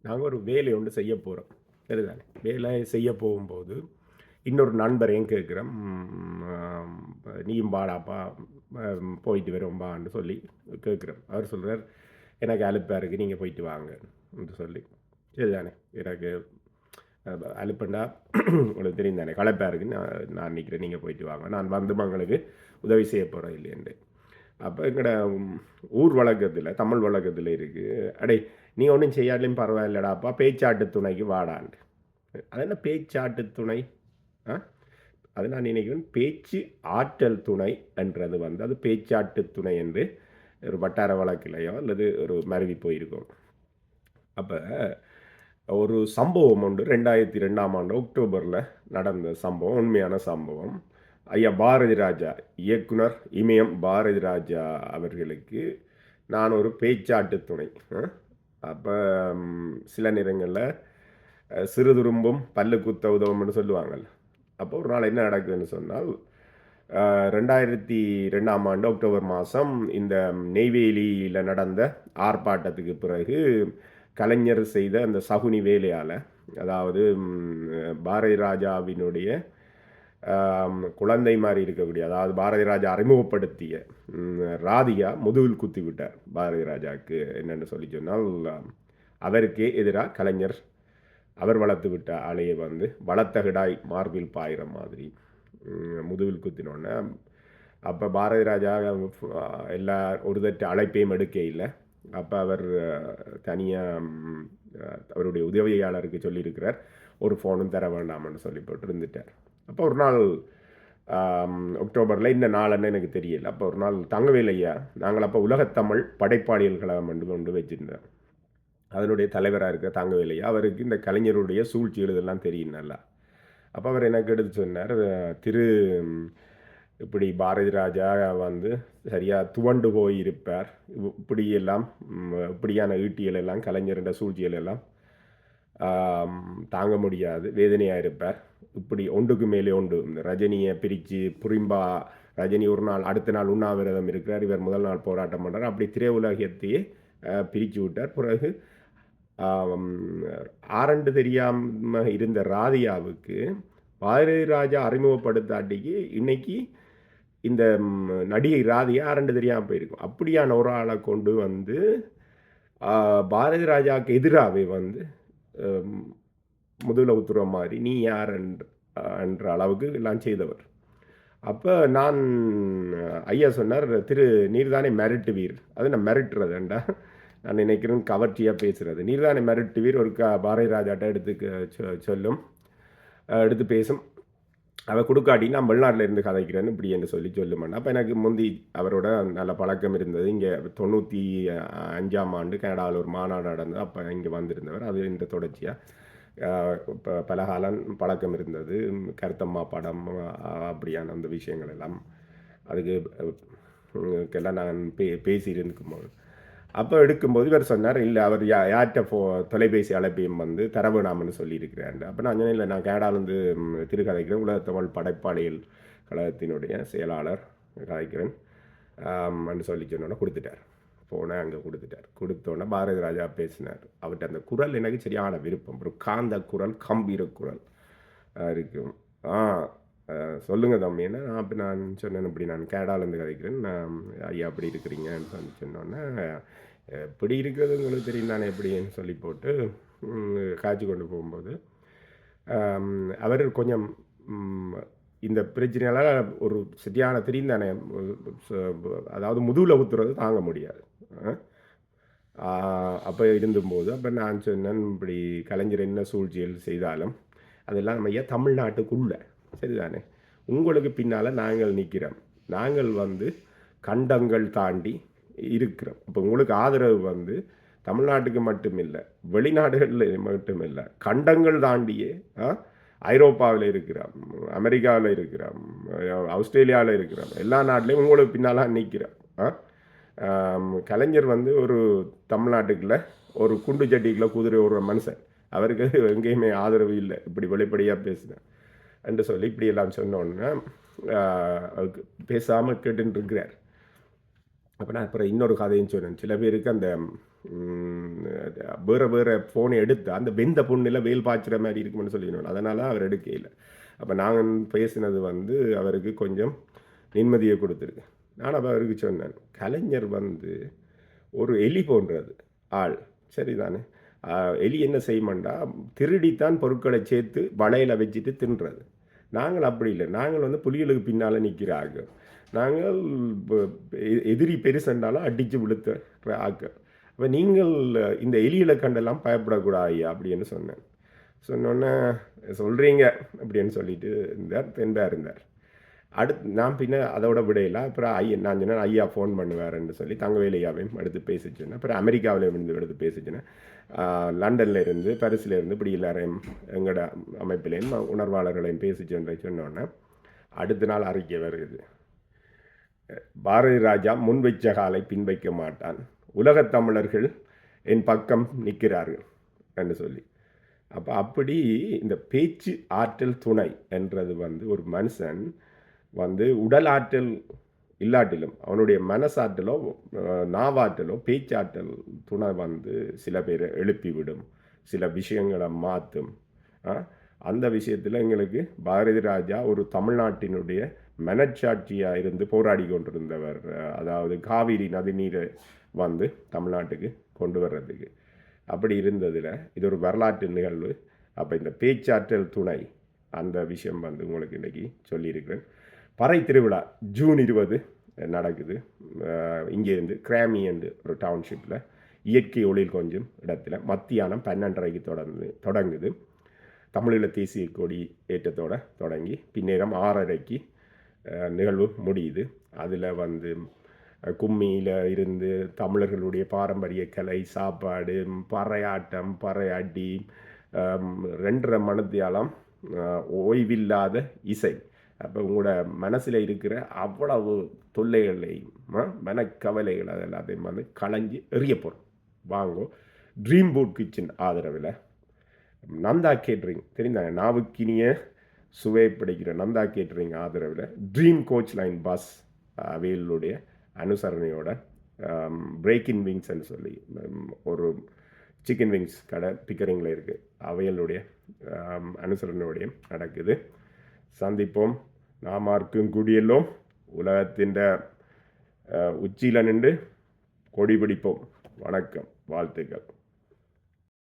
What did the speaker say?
நாங்கள் ஒரு வேலை ஒன்று செய்ய போகிறோம். சரிதானே? வேலை செய்ய போகும்போது இன்னொரு நண்பரையும் கேட்குறோம். நீயும் வாடாப்பா, போயிட்டு வரோம்பான்னு சொல்லி கேட்குறோம். அவர் சொல்கிறார், எனக்கு அலுப்பாக இருக்குது, நீங்கள் போயிட்டு வாங்க என்று சொல்லி. சரிதானே? எனக்கு அலுப்புண்டா உங்களுக்கு தெரியும் தானே, களைப்பாக இருக்குது, நான் நிற்கிறேன், நீங்கள் போயிட்டு வாங்க, நான் வந்து உங்களுக்கு உதவி செய்ய போகிறேன் இல்லையண்டு. அப்போ எங்களோட ஊர் வழக்கத்தில், தமிழ் வழக்கத்தில் இருக்குது, அடே நீ ஒன்றும் செய்யாட்டிலும் பரவாயில்லடாப்பா, பேச்சாட்டு துணைக்கு வாடான்ட்டு. அது என்ன பேச்சாட்டு துணை? ஆ அது நான் நினைக்கிறேன் பேச்சு ஆற்றல் துணை என்றது வந்து அது பேச்சாட்டு துணை என்று ஒரு வட்டார வழக்கிலையோ அல்லது ஒரு மருவி போயிருக்கும். அப்போ ஒரு சம்பவம் உண்டு, 2002ஆம் ஆண்டு அக்டோபரில் நடந்த சம்பவம், உண்மையான சம்பவம். ஐயா பாரதி ராஜா, இயக்குனர் இமயம் பாரதி ராஜா அவர்களுக்கு நான் ஒரு பேச்சாட்டு துணை. அப்போ சில நேரங்களில் சிறுதுரும்பும் பல்லு குத்த உதவும்னு சொல்லுவாங்கள்ல. அப்போ ஒரு நாள் என்ன நடக்குதுன்னு சொன்னால், 2002ஆம் ஆண்டு அக்டோபர் மாதம் இந்த நெய்வேலியில் நடந்த ஆர்ப்பாட்டத்துக்கு பிறகு கலைஞர் செய்த அந்த சகுனி வேலையால், அதாவது பாரதி ராஜாவினுடைய குழந்தை மாதிரி இருக்கக்கூடிய, அதாவது பாரதி ராஜா அறிமுகப்படுத்திய ராதிகா முதுகில் குத்தி விட்டார் பாரதி ராஜாவுக்கு. என்னென்னு சொல்லி சொன்னால், அவருக்கே எதிராக கலைஞர் அவர் வளர்த்து விட்ட ஆளையை வந்து வளர்த்தகிடாய் மார்பில் பாயிற மாதிரி முதுகில் குத்தினோடனே, அப்போ பாரதி ராஜா எல்லா ஒரு தட்டு அழைப்பையும் எடுக்க இல்லை. அப்போ அவர் தனியாக அவருடைய உதவியாளருக்கு சொல்லியிருக்கிறார், ஒரு ஃபோனும் தர வேண்டாம்னு சொல்லி போட்டு இருந்துட்டார். அப்போ ஒரு நாள் அக்டோபரில் இந்த நாள்ன்னு எனக்கு தெரியல. அப்போ ஒரு நாள் தங்கவேலையா, நாங்கள் அப்போ உலகத்தமிழ் படைப்பாளிகள் கழகம் கொண்டு வச்சுருந்தோம். அதனுடைய தலைவராக இருக்க தங்கவேலையா, அவருக்கு இந்த கலைஞருடைய சூழ்ச்சிகள் இதெல்லாம் தெரியும் நல்லா. அப்போ அவர் எனக்கு எடுத்து சொன்னார், இப்படி பாரதி ராஜா வந்து சரியாக துவண்டு போயிருப்பார், இப்படியெல்லாம் இப்படியான ஈட்டிகள் எல்லாம் கலைஞருடைய சூழ்ச்சிகள் எல்லாம் தாங்க முடியாது, வேதனையாக இருப்பார். இப்படி ஒன்றுக்கு மேலே ஒன்று, இந்த ரஜினியை பிரித்து புரிம்பா, ரஜினி ஒரு நாள் அடுத்த நாள் உண்ணாவிரதம் இருக்கிறார், இவர் முதல் நாள் போராட்டம் பண்ணுறார், அப்படி திரையுலகத்தையே பிரித்து விட்டார். பிறகு ஆரண்டு தெரியாமல் இருந்த ராதியாவுக்கு பாரதி ராஜா அறிமுகப்படுத்தாட்டிக்கு இன்னைக்கு இந்த நடிகை ராதியா ஆரண்டு தெரியாமல் போயிருக்கும். அப்படியான ஒரு ஆளை கொண்டு வந்து பாரதி ராஜாவுக்கு எதிராகவே வந்து முதுகில் உத்துற மாதிரி நீ யார் என்ற அளவுக்கு எல்லாம் செய்தவர். அப்போ நான் ஐயா சொன்னார், நீர்தானே மிரட்டுவீர். அது நான் மிரட்டுறதுண்டா, நான் நினைக்கிறேன் கவர்ச்சியாக பேசுகிறது. நீர்தானே மிரட்டுவீர், ஒரு பாரதி ராஜாட்ட எடுத்து பேசும், அவள் கொடுக்காட்டி நான் வெளிநாட்டில் இருந்து கதைக்கிறேன்னு இப்படி என்று சொல்லுமாண்டா. அப்போ எனக்கு முந்தி அவரோட நல்ல பழக்கம் இருந்தது. இங்கே 95ஆம் ஆண்டு கனடாவில் ஒரு மாநாடு நடந்தது, அப்போ இங்கே வந்திருந்தவர். அது இந்த தொடர்ச்சியாக இப்போ பல காலம் பழக்கம் இருந்தது. கருத்தம்மா படம் அப்படியான அந்த விஷயங்கள் எல்லாம் அதுக்கெல்லாம் நான் பேசியிருக்கும்போது, அப்போ எடுக்கும்போது இவர் சொன்னார், இல்லை அவர் யார்கிட்ட தொலைபேசி அழைப்பையும் வந்து தர வேணாம்னு சொல்லியிருக்கிறார். அப்போ நான் சொன்னேன், இல்லை நான் கனடாலேருந்து கதைக்கிறேன், உலகத்தமிழ் படைப்பாளிகள் கழகத்தினுடைய செயலாளர் கதைக்கிறேன் அப்படின்னு சொல்லி சொன்னோன்னே கொடுத்துட்டார். ஃபோனை அங்கே கொடுத்தோன்னே பாரதி ராஜா பேசினார். அவர்கிட்ட அந்த குரல் எனக்கு சரியான விருப்பம், ஒரு காந்த குரல், கம்பீர குரல் இருக்கும். சொல்லுங்கள் தம்பின்னா, அப்போ நான் சொன்னேன், இப்படி நான் கனடாலேருந்து கதைக்கிறேன், ஐயா அப்படி இருக்கிறீங்கன்னு சொல்லி சொன்னோன்னே, எப்படி இருக்கிறது உங்களுக்கு தெரியும் தானே எப்படின்னு சொல்லி போட்டு காய்ச்சி கொண்டு போகும்போது அவர் கொஞ்சம் இந்த பிரச்சனையால் ஒரு சரியான தெரியும் தானே, அதாவது முதுகில் ஊத்துறது தாங்க முடியாது. அப்போ இருந்தும்போது அப்போ நான் சொன்னேன், இப்படி கலைஞர் என்ன சூழ்ச்சிகள் செய்தாலும் அதெல்லாம் நம்ம ஏன் தமிழ்நாட்டுக்குள்ளே சரிதானே, உங்களுக்கு பின்னால் நாங்கள் நிற்கிறோம், நாங்கள் வந்து கண்டங்கள் தாண்டி இருக்கிறோம். இப்போ உங்களுக்கு ஆதரவு வந்து தமிழ்நாட்டுக்கு மட்டுமில்லை, வெளிநாடுகளில் மட்டுமில்லை, கண்டங்கள் தாண்டியே ஐரோப்பாவில் இருக்கிறோம், அமெரிக்காவில் இருக்கிறோம், ஆஸ்திரேலியாவில் இருக்கிறோம், எல்லா நாட்டிலையும் உங்களுக்கு பின்னால் நிற்கிறோம். கலைஞர் வந்து ஒரு தமிழ்நாட்டுக்குள்ள ஒரு குண்டு சட்டிக்குள்ள குதிரை ஓடுற மனுஷன், அவருக்கு எங்கேயுமே ஆதரவு இல்லை, இப்படி வெளிப்படையாக பேசுனேன் என்று சொல்லி இப்படி எல்லாம் சொன்னோன்னா அவருக்கு பேசாமல் கேட்டுருக்கிறார். அப்போ நான் அப்புறம் இன்னொரு கதையும் சொன்னேன். சில பேருக்கு அந்த வேறு வேறு ஃபோனை எடுத்து அந்த வெந்த பொண்ணில் வேல் பாய்ச்சுற மாதிரி இருக்குமென்னு சொல்லிடணும். அதனால் அவர் எடுக்கையில் அப்போ நாங்கள் பேசினது வந்து அவருக்கு கொஞ்சம் நிம்மதியை கொடுத்துருக்கு. நான் அப்போ அவருக்கு சொன்னேன், கலைஞர் வந்து ஒரு எலி போன்றது ஆள், சரிதானே? எலி என்ன செய்யமாண்டா திருடித்தான் பொருட்களை சேர்த்து வலையில் வச்சுட்டு தின்றது. நாங்கள் அப்படி இல்லை. நாங்கள் வந்து புலிகளுக்கு பின்னால் நிற்கிறாங்க. நாங்கள் எதிரி பெருசண்டாலும் அடித்து விழுத்த ஆக்கள். அப்போ நீங்கள் இந்த எலிகளை கண்டெல்லாம் பயப்படக்கூடாது ஐயா அப்படின்னு சொன்னேன். சொன்னோன்னே சொல்கிறீங்க அப்படின்னு சொல்லிட்டு இருந்தார். அடுத்து நான் பின்ன அதோட விடையில அப்புறம் நான் சொன்னேன் ஐயா ஃபோன் பண்ணுவாருன்னு சொல்லி தங்கவேலு ஐயாவையும் எடுத்து பேசிச்சேன். அப்புறம் அமெரிக்காவில் இருந்து எடுத்து பேசிச்சேன். லண்டனில் இருந்து பாரிஸில் இருந்து இப்படி எல்லாரையும் எங்களோட அமைப்பிலையும் உணர்வாளர்களையும் பேசிச்சேன் சொன்னோன்னே அடுத்த நாள் அறிக்கை வருது. பாரதி ராஜா முன் வைச்ச காலை பின் வைக்க மாட்டான், உலகத் தமிழர்கள் என் பக்கம் நிற்கிறார்கள் என்று சொல்லி. அப்போ அப்படி இந்த பேச்சு ஆற்றல் துணை என்றது வந்து ஒரு மனுஷன் வந்து உடல் ஆற்றல் இல்லாட்டிலும் அவனுடைய மனசாற்றலோ நாவாற்றலோ பேச்சாற்றல் துணை வந்து சில பேரை எழுப்பிவிடும், சில விஷயங்களை மாற்றும். அந்த விஷயத்தில் எங்களுக்கு பாரதி ராஜா ஒரு தமிழ்நாட்டினுடைய மனச்சாட்சியாக இருந்து போராடி கொண்டிருந்தவர். அதாவது காவிரி நதிநீரை வந்து தமிழ்நாட்டுக்கு கொண்டு வர்றதுக்கு அப்படி இருந்ததில் இது ஒரு வரலாற்று நிகழ்வு. அப்போ இந்த பேச்சாற்றல் துணை அந்த விஷயம் வந்து உங்களுக்கு இன்றைக்கி சொல்லியிருக்கிறேன். பறை திருவிழா ஜூன் 20 நடக்குது. இங்கேருந்து கிராமி என்று ஒரு டவுன்ஷிப்பில் இயற்கை ஒளியில் கொஞ்சம் இடத்துல மத்தியானம் 12:30க்கு தொடங்குது. தமிழீழ தேசிய கொடி ஏற்றத்தோடு தொடங்கி பின்னேரம் 6:30க்கு நிகழ்வு முடியுது. அதில் வந்து கும்மியில் இருந்து தமிழர்களுடைய பாரம்பரிய கலை, சாப்பாடு, பறையாட்டம், பறையாட்டி, 2:30 மணித்தியாலம் ஓய்வில்லாத இசை. அப்போ உங்களோட மனசில் இருக்கிற அவ்வளவு தொல்லைகளையும் மனக்கவலைகள் அது எல்லாத்தையும் வந்து களைஞ்சி எறியப்போகிறோம். வாங்கோ. ட்ரீம் போட் கிச்சன் ஆதரவில் நந்தா கேட்ரிங் தெரிந்தாங்க, நாவுக்கினிய சுவை பிடிக்கிற நந்தா கேட்ரிங் ஆதரவில் ட்ரீம் கோச் லைன் பஸ் அவைகளுடைய அனுசரணையோட பிரேக்கின் விங்ஸ்ன்னு சொல்லி ஒரு சிக்கன் விங்ஸ் கடை பிக்கரிங்கில் இருக்குது. அவைகளுடைய அனுசரணையோடைய நடக்குது. சந்திப்போம். நாமார்க்கும் குடியெல்லோம். உலகத்தின் உச்சியில் நின்று கொடி பிடிப்போம். வணக்கம், வாழ்த்துக்கள்.